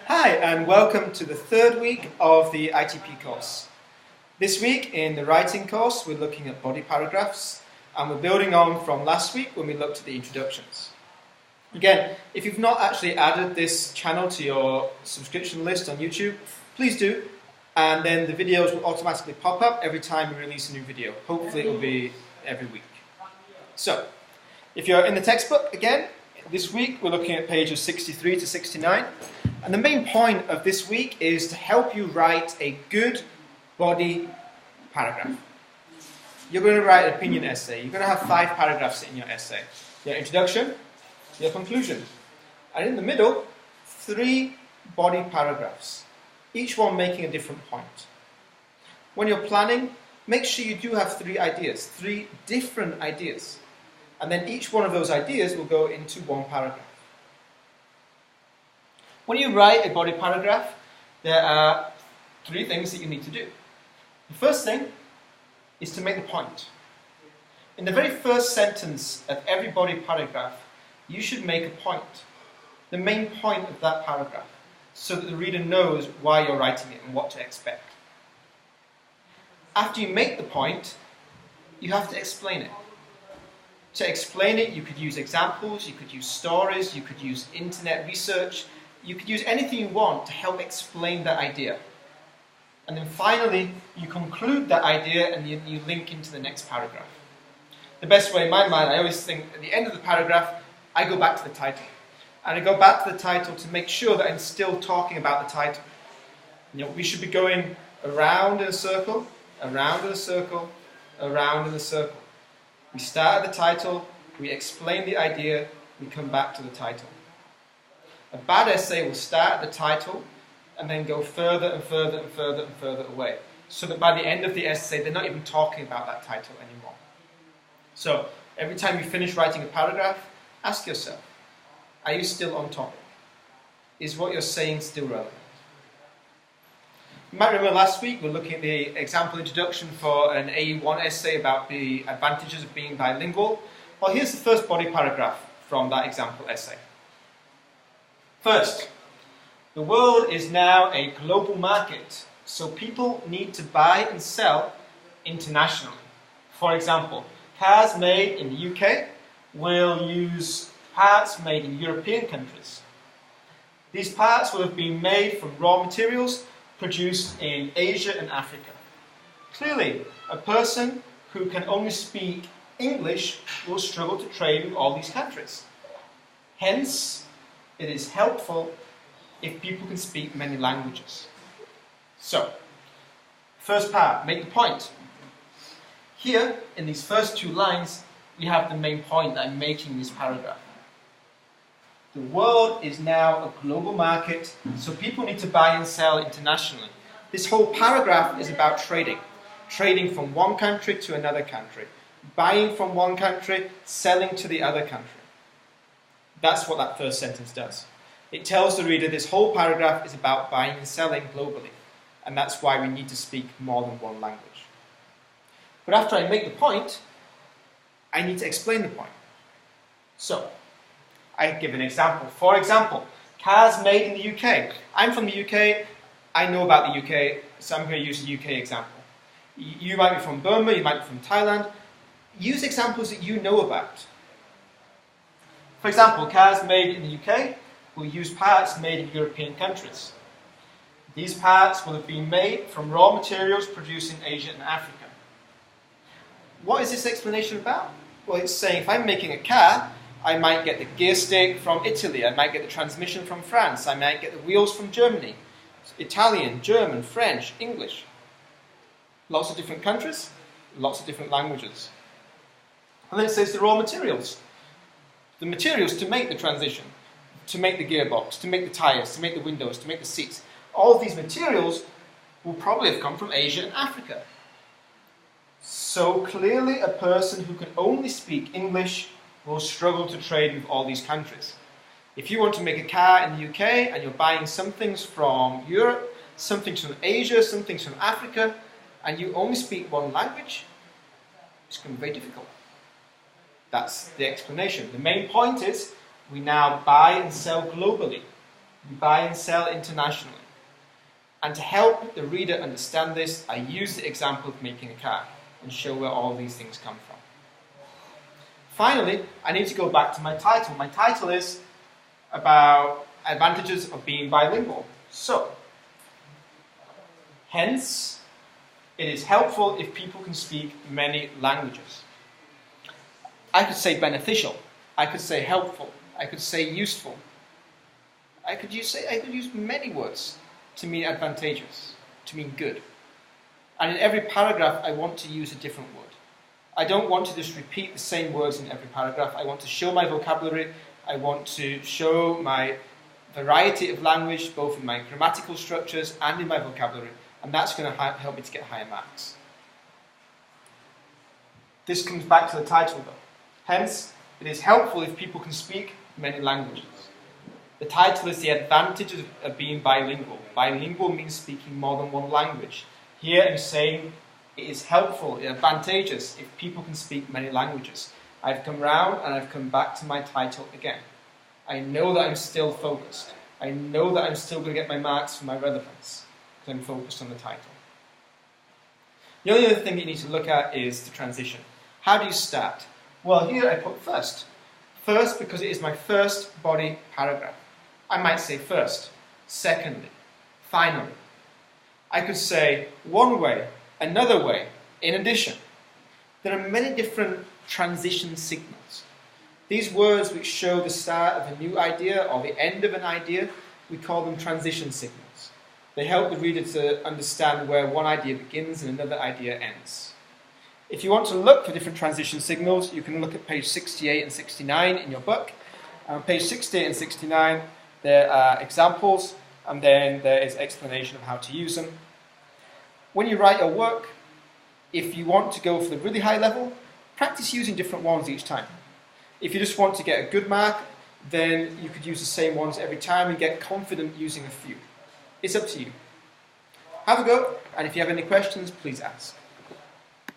Hi, and welcome to the third week of the ITP course. This week in the writing course, we're looking at body paragraphs, and we're building on from last week when we looked at the introductions. Again, if you've not actually added this channel to your subscription list on YouTube, please do, and then the videos will automatically pop up every time we release a new video. Hopefully it will be every week. So, if you're in the textbook again, this week we're looking at pages 63 to 69. And the main point of this week is to help you write a good body paragraph. You're going to write an opinion essay. You're going to have 5 paragraphs in your essay. Your introduction, your conclusion. And in the middle, 3 body paragraphs, each one making a different point. When you're planning, make sure you do have 3 ideas, 3 different ideas. And then each one of those ideas will go into one paragraph. When you write a body paragraph, there are 3 things that you need to do. The first thing is to make the point. In the very first sentence of every body paragraph, you should make a point, the main point of that paragraph, so that the reader knows why you're writing it and what to expect. After you make the point, you have to explain it. To explain it, you could use examples, you could use stories, you could use internet research. You could use anything you want to help explain that idea. And then finally, you conclude that idea and you link into the next paragraph. The best way in my mind, I always think at the end of the paragraph, I go back to the title. And I go back to the title to make sure that I'm still talking about the title. We should be going around in a circle, around in a circle, around in a circle. We start at the title, we explain the idea, we come back to the title. A bad essay will start at the title and then go further and further and further and further away, so that by the end of the essay they're not even talking about that title anymore. So every time you finish writing a paragraph, ask yourself, are you still on topic? Is what you're saying still relevant? You might remember last week we were looking at the example introduction for an A1 essay about the advantages of being bilingual. Well, here's the first body paragraph from that example essay. First, the world is now a global market, so people need to buy and sell internationally. For example, cars made in the UK will use parts made in European countries. These parts will have been made from raw materials produced in Asia and Africa. Clearly, a person who can only speak English will struggle to trade with all these countries. Hence, it is helpful if people can speak many languages. So, first part, make the point. Here, in these first 2 lines, we have the main point that I'm making in this paragraph. The world is now a global market, so people need to buy and sell internationally. This whole paragraph is about trading. Trading from one country to another country. Buying from one country, selling to the other country. That's what that first sentence does. It tells the reader this whole paragraph is about buying and selling globally, and that's why we need to speak more than one language. But after I make the point, I need to explain the point. So, I give an example. For example, cars made in the UK. I'm from the UK, I know about the UK, so I'm going to use a UK example. You might be from Burma, you might be from Thailand. Use examples that you know about. For example, cars made in the UK will use parts made in European countries. These parts will have been made from raw materials produced in Asia and Africa. What is this explanation about? Well, it's saying if I'm making a car, I might get the gear stick from Italy, I might get the transmission from France, I might get the wheels from Germany, Italian, German, French, English. Lots of different countries, lots of different languages. And then it says the raw materials. The materials to make the transition, to make the gearbox, to make the tyres, to make the windows, to make the seats. All of these materials will probably have come from Asia and Africa. So clearly a person who can only speak English will struggle to trade with all these countries. If you want to make a car in the UK and you're buying some things from Europe, some things from Asia, some things from Africa, and you only speak one language, it's going to be very difficult. That's the explanation. The main point is we now buy and sell globally. We buy and sell internationally. And to help the reader understand this, I use the example of making a car and show where all these things come from. Finally, I need to go back to my title. My title is about advantages of being bilingual. So, hence, it is helpful if people can speak many languages. I could say beneficial. I could say helpful. I could say useful. I could use many words to mean advantageous, to mean good. And in every paragraph, I want to use a different word. I don't want to just repeat the same words in every paragraph. I want to show my vocabulary. I want to show my variety of language, both in my grammatical structures and in my vocabulary. And that's going to help me to get higher marks. This comes back to the title, though. Hence, it is helpful if people can speak many languages. The title is the advantages of being bilingual. Bilingual means speaking more than one language. Here I'm saying it is helpful, advantageous, if people can speak many languages. I've come round and I've come back to my title again. I know that I'm still focused. I know that I'm still going to get my marks for my relevance, because I'm focused on the title. The only other thing you need to look at is the transition. How do you start? Well, here I put first. First because it is my first body paragraph. I might say first, secondly, finally. I could say one way, another way, in addition. There are many different transition signals. These words which show the start of a new idea or the end of an idea, we call them transition signals. They help the reader to understand where one idea begins and another idea ends. If you want to look for different transition signals, you can look at page 68 and 69 in your book. On page 68 and 69, there are examples, and then there is explanation of how to use them. When you write your work, if you want to go for the really high level, practice using different ones each time. If you just want to get a good mark, then you could use the same ones every time and get confident using a few. It's up to you. Have a go, and if you have any questions, please ask.